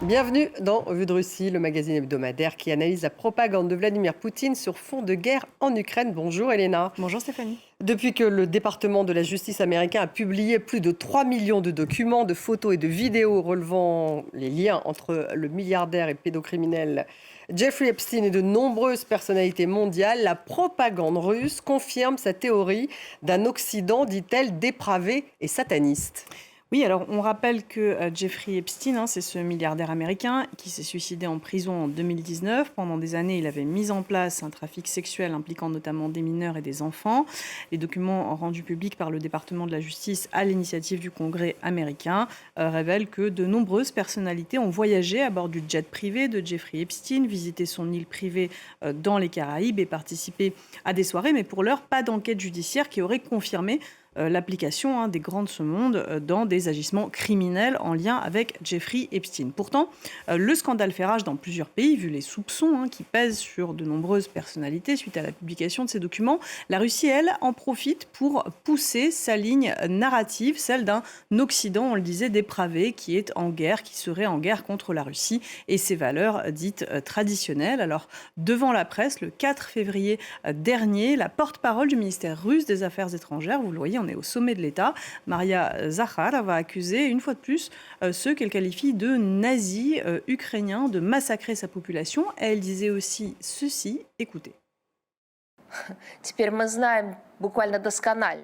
Bienvenue dans Vue de Russie, le magazine hebdomadaire qui analyse la propagande de Vladimir Poutine sur fond de guerre en Ukraine. Bonjour Elena. Bonjour Stéphanie. Depuis que le département de la justice américain a publié plus de 3 millions de documents, de photos et de vidéos relevant les liens entre le milliardaire et pédocriminel Jeffrey Epstein et de nombreuses personnalités mondiales, la propagande russe confirme sa théorie d'un Occident, dit-elle, dépravé et sataniste. Oui, alors on rappelle que Jeffrey Epstein, c'est ce milliardaire américain qui s'est suicidé en prison en 2019. Pendant des années, il avait mis en place un trafic sexuel impliquant notamment des mineurs et des enfants. Les documents rendus publics par le département de la justice à l'initiative du Congrès américain révèlent que de nombreuses personnalités ont voyagé à bord du jet privé de Jeffrey Epstein, visité son île privée dans les Caraïbes et participé à des soirées. Mais pour l'heure, pas d'enquête judiciaire qui aurait confirmé l'application des grands de ce monde dans des agissements criminels en lien avec Jeffrey Epstein. Pourtant, le scandale fait rage dans plusieurs pays, vu les soupçons qui pèsent sur de nombreuses personnalités suite à la publication de ces documents. La Russie, elle, en profite pour pousser sa ligne narrative, celle d'un Occident, on le disait, dépravé, qui est en guerre, qui serait en guerre contre la Russie et ses valeurs dites traditionnelles. Alors, devant la presse, le 4 février dernier, la porte-parole du ministère russe des Affaires étrangères, vous le voyez, on est au sommet de l'État, Maria Zakharova a accusé une fois de plus ceux qu'elle qualifie de nazis ukrainiens de massacrer sa population. Elle disait aussi ceci, écoutez.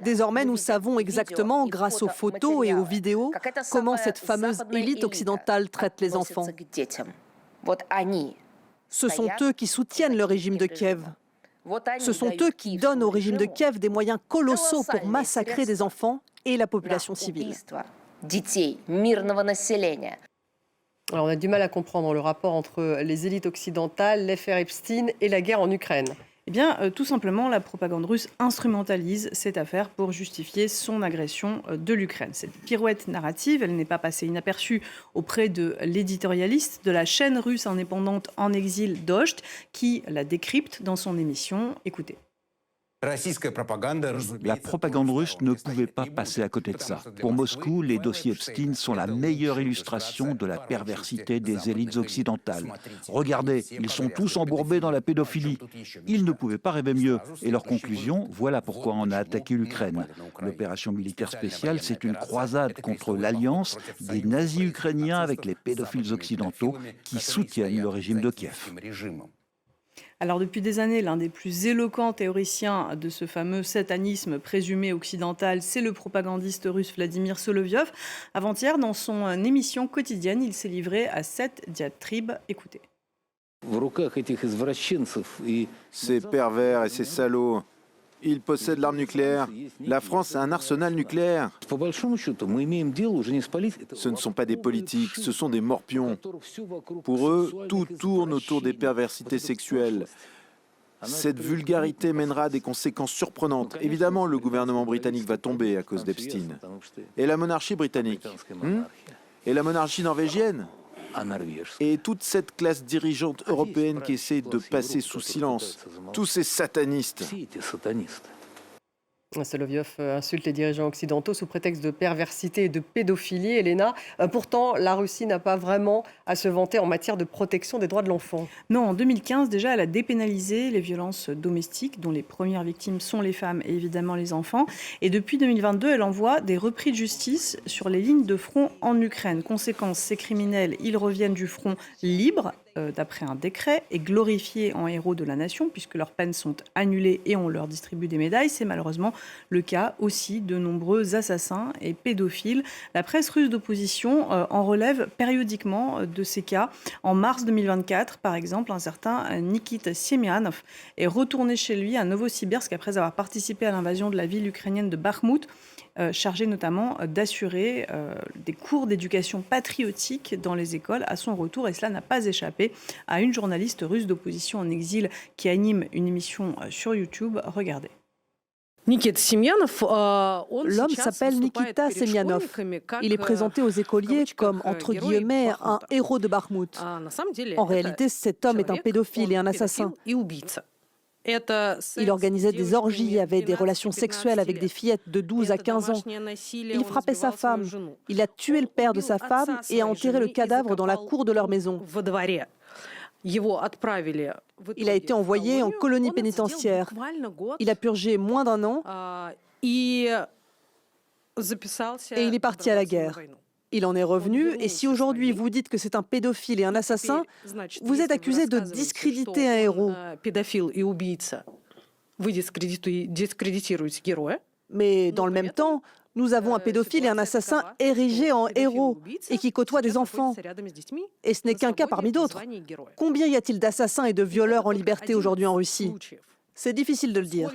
Désormais, nous savons exactement, grâce aux photos et aux vidéos, comment cette fameuse élite occidentale traite les enfants. Ce sont eux qui soutiennent le régime de Kiev. Ce sont eux qui donnent au régime de Kiev des moyens colossaux pour massacrer des enfants et la population civile. Alors on a du mal à comprendre le rapport entre les élites occidentales, l'affaire Epstein et la guerre en Ukraine. Eh bien, tout simplement, la propagande russe instrumentalise cette affaire pour justifier son agression de l'Ukraine. Cette pirouette narrative, elle n'est pas passée inaperçue auprès de l'éditorialiste de la chaîne russe indépendante en exil Docht, qui la décrypte dans son émission. Écoutez. La propagande russe ne pouvait pas passer à côté de ça. Pour Moscou, les dossiers Epstein sont la meilleure illustration de la perversité des élites occidentales. Regardez, ils sont tous embourbés dans la pédophilie. Ils ne pouvaient pas rêver mieux. Et leur conclusion, voilà pourquoi on a attaqué l'Ukraine. L'opération militaire spéciale, c'est une croisade contre l'alliance des nazis ukrainiens avec les pédophiles occidentaux qui soutiennent le régime de Kiev. Alors depuis des années, l'un des plus éloquents théoriciens de ce fameux satanisme présumé occidental, c'est le propagandiste russe Vladimir Solovyov. Avant-hier, dans son émission quotidienne, il s'est livré à cette diatribe. Écoutez. Ces pervers et ces salauds, ils possèdent l'arme nucléaire. La France a un arsenal nucléaire. Ce ne sont pas des politiques, ce sont des morpions. Pour eux, tout tourne autour des perversités sexuelles. Cette vulgarité mènera à des conséquences surprenantes. Évidemment, le gouvernement britannique va tomber à cause d'Epstein. Et la monarchie britannique Et la monarchie norvégienne et toute cette classe dirigeante européenne qui essaie de passer sous silence. Tous ces satanistes. Solovyov insulte les dirigeants occidentaux sous prétexte de perversité et de pédophilie. Elena, pourtant, la Russie n'a pas vraiment à se vanter en matière de protection des droits de l'enfant. Non, en 2015, déjà, elle a dépénalisé les violences domestiques, dont les premières victimes sont les femmes et évidemment les enfants. Et depuis 2022, elle envoie des repris de justice sur les lignes de front en Ukraine. Conséquence, ces criminels, ils reviennent du front libres, d'après un décret, et glorifiés en héros de la nation, puisque leurs peines sont annulées et on leur distribue des médailles. C'est malheureusement le cas aussi de nombreux assassins et pédophiles. La presse russe d'opposition en relève périodiquement de ces cas. En mars 2024, par exemple, un certain Nikita Semyanov est retourné chez lui à Novosibirsk après avoir participé à l'invasion de la ville ukrainienne de Bakhmout, chargé notamment d'assurer des cours d'éducation patriotique dans les écoles à son retour. Et cela n'a pas échappé à une journaliste russe d'opposition en exil qui anime une émission sur YouTube. Regardez. L'homme s'appelle Nikita Semyanov. Il est présenté aux écoliers comme, entre guillemets, un héros de Bakhmout. En réalité, cet homme est un pédophile et un assassin. Il organisait des orgies, avait des relations sexuelles avec des fillettes de 12 à 15 ans. Il frappait sa femme. Il a tué le père de sa femme et a enterré le cadavre dans la cour de leur maison. Il a été envoyé en colonie pénitentiaire. Il a purgé moins d'1 an et il est parti à la guerre. Il en est revenu, et si aujourd'hui vous dites que c'est un pédophile et un assassin, vous êtes accusé de discréditer un héros. Mais dans le même temps, nous avons un pédophile et un assassin érigés en héros et qui côtoient des enfants. Et ce n'est qu'un cas parmi d'autres. Combien y a-t-il d'assassins et de violeurs en liberté aujourd'hui en Russie? C'est difficile de le dire.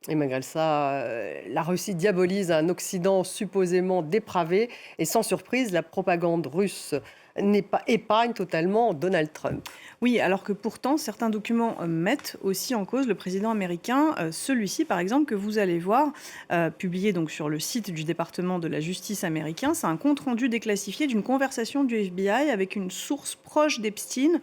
Et malgré ça, la Russie diabolise un Occident supposément dépravé. Et sans surprise, la propagande russe épargne totalement Donald Trump. Oui, alors que pourtant, certains documents mettent aussi en cause le président américain. Celui-ci, par exemple, que vous allez voir, publié donc sur le site du département de la justice américain, c'est un compte-rendu déclassifié d'une conversation du FBI avec une source proche d'Epstein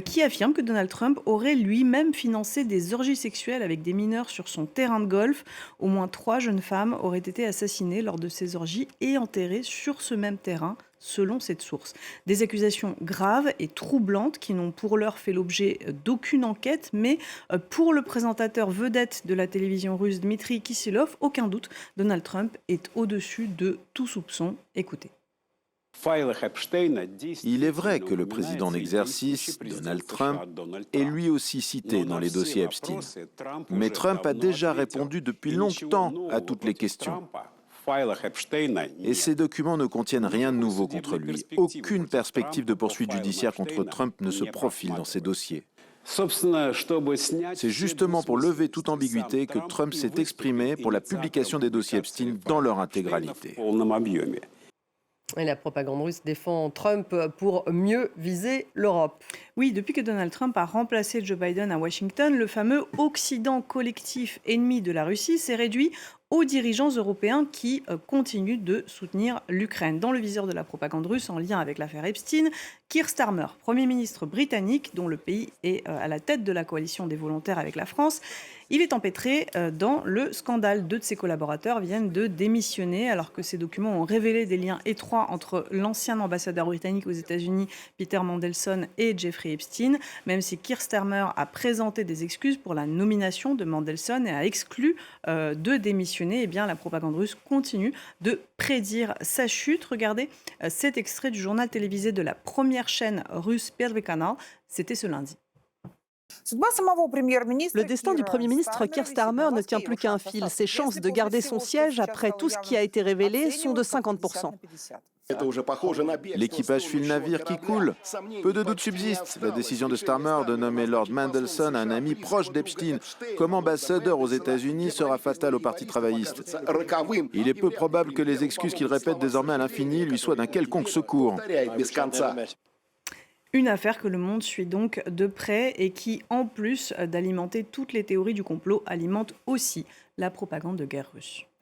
qui affirme que Donald Trump aurait lui-même financé des orgies sexuelles avec des mineurs sur son terrain de golf. Au moins 3 jeunes femmes auraient été assassinées lors de ces orgies et enterrées sur ce même terrain, selon cette source. Des accusations graves et troublantes qui n'ont pour l'heure fait l'objet d'aucune enquête, mais pour le présentateur vedette de la télévision russe Dmitry Kiselyov, aucun doute, Donald Trump est au-dessus de tout soupçon. Écoutez. Il est vrai que le président en exercice, Donald Trump, est lui aussi cité dans les dossiers Epstein. Mais Trump a déjà répondu depuis longtemps à toutes les questions. Et ces documents ne contiennent rien de nouveau contre lui. Aucune perspective de poursuite judiciaire contre Trump ne se profile dans ces dossiers. C'est justement pour lever toute ambiguïté que Trump s'est exprimé pour la publication des dossiers Epstein dans leur intégralité. Et la propagande russe défend Trump pour mieux viser l'Europe. Oui, depuis que Donald Trump a remplacé Joe Biden à Washington, le fameux Occident collectif ennemi de la Russie s'est réduit aux dirigeants européens qui continuent de soutenir l'Ukraine. Dans le viseur de la propagande russe en lien avec l'affaire Epstein, Keir Starmer, Premier ministre britannique, dont le pays est à la tête de la coalition des volontaires avec la France, il est empêtré dans le scandale. 2 de ses collaborateurs viennent de démissionner alors que ces documents ont révélé des liens étroits entre l'ancien ambassadeur britannique aux États-Unis, Peter Mandelson, et Jeffrey Epstein. Même si Keir Starmer a présenté des excuses pour la nomination de Mandelson et a exclu de démissionner, eh bien, la propagande russe continue de prédire sa chute. Regardez cet extrait du journal télévisé de la première chaîne russe Первый канал. C'était ce lundi. Le destin du Premier ministre Keir Starmer ne tient plus qu'à un fil. Ses chances de garder son siège après tout ce qui a été révélé sont de 50%. L'équipage suit le navire qui coule. Peu de doutes subsistent. La décision de Starmer de nommer Lord Mandelson un ami proche d'Epstein comme ambassadeur aux États-Unis sera fatale au Parti travailliste. Il est peu probable que les excuses qu'il répète désormais à l'infini lui soient d'un quelconque secours. Une affaire que le monde suit donc de près et qui, en plus d'alimenter toutes les théories du complot, alimente aussi la propagande de guerre russe.